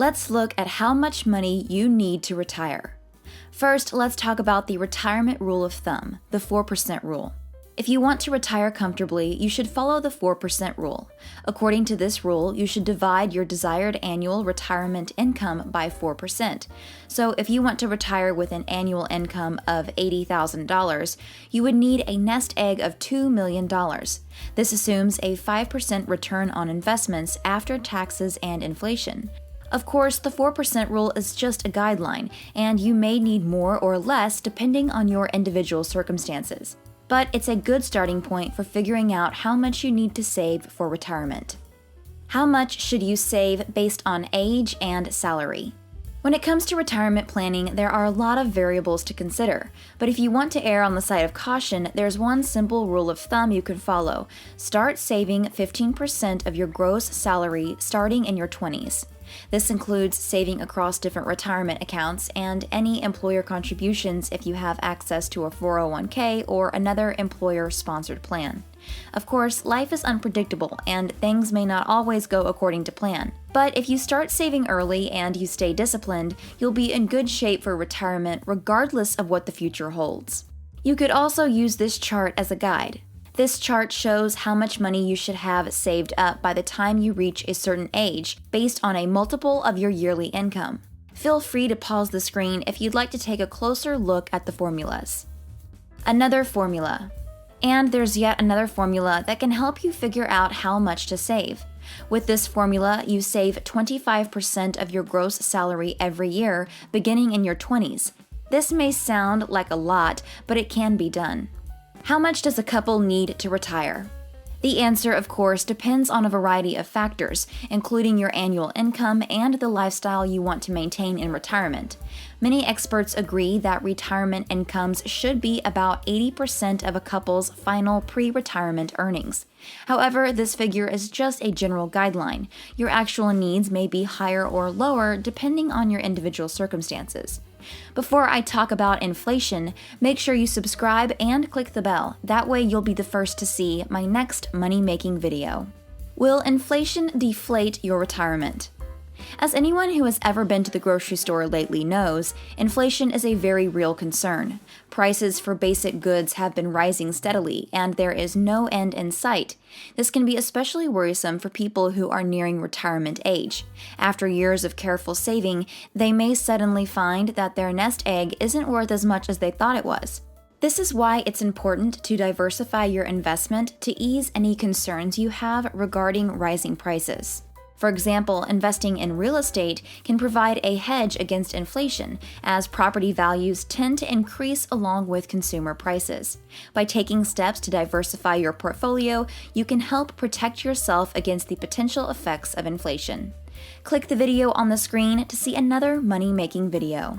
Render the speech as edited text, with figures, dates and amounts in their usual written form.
Let's look at how much money you need to retire. First, let's talk about the retirement rule of thumb, the 4% rule. If you want to retire comfortably, you should follow the 4% rule. According to this rule, you should divide your desired annual retirement income by 4%. So if you want to retire with an annual income of $80,000, you would need a nest egg of $2 million. This assumes a 5% return on investments after taxes and inflation. Of course, the 4% rule is just a guideline, and you may need more or less depending on your individual circumstances. But it's a good starting point for figuring out how much you need to save for retirement. How much should you save based on age and salary? When it comes to retirement planning, there are a lot of variables to consider, but if you want to err on the side of caution, there's one simple rule of thumb you can follow. Start saving 15% of your gross salary starting in your 20s. This includes saving across different retirement accounts and any employer contributions if you have access to a 401k or another employer-sponsored plan. Of course, life is unpredictable and things may not always go according to plan. But if you start saving early and you stay disciplined, you'll be in good shape for retirement regardless of what the future holds. You could also use this chart as a guide. This chart shows how much money you should have saved up by the time you reach a certain age, based on a multiple of your yearly income. Feel free to pause the screen if you'd like to take a closer look at the formulas. Another formula. And there's yet another formula that can help you figure out how much to save. With this formula, you save 25% of your gross salary every year, beginning in your 20s. This may sound like a lot, but it can be done. How much does a couple need to retire? The answer, of course, depends on a variety of factors, including your annual income and the lifestyle you want to maintain in retirement. Many experts agree that retirement incomes should be about 80% of a couple's final pre-retirement earnings. However, this figure is just a general guideline. Your actual needs may be higher or lower depending on your individual circumstances. Before I talk about inflation, make sure you subscribe and click the bell. That way you'll be the first to see my next money-making video. Will inflation deflate your retirement? As anyone who has ever been to the grocery store lately knows, inflation is a very real concern. Prices for basic goods have been rising steadily, and there is no end in sight. This can be especially worrisome for people who are nearing retirement age. After years of careful saving, they may suddenly find that their nest egg isn't worth as much as they thought it was. This is why it's important to diversify your investment to ease any concerns you have regarding rising prices. For example, investing in real estate can provide a hedge against inflation, as property values tend to increase along with consumer prices. By taking steps to diversify your portfolio, you can help protect yourself against the potential effects of inflation. Click the video on the screen to see another money-making video.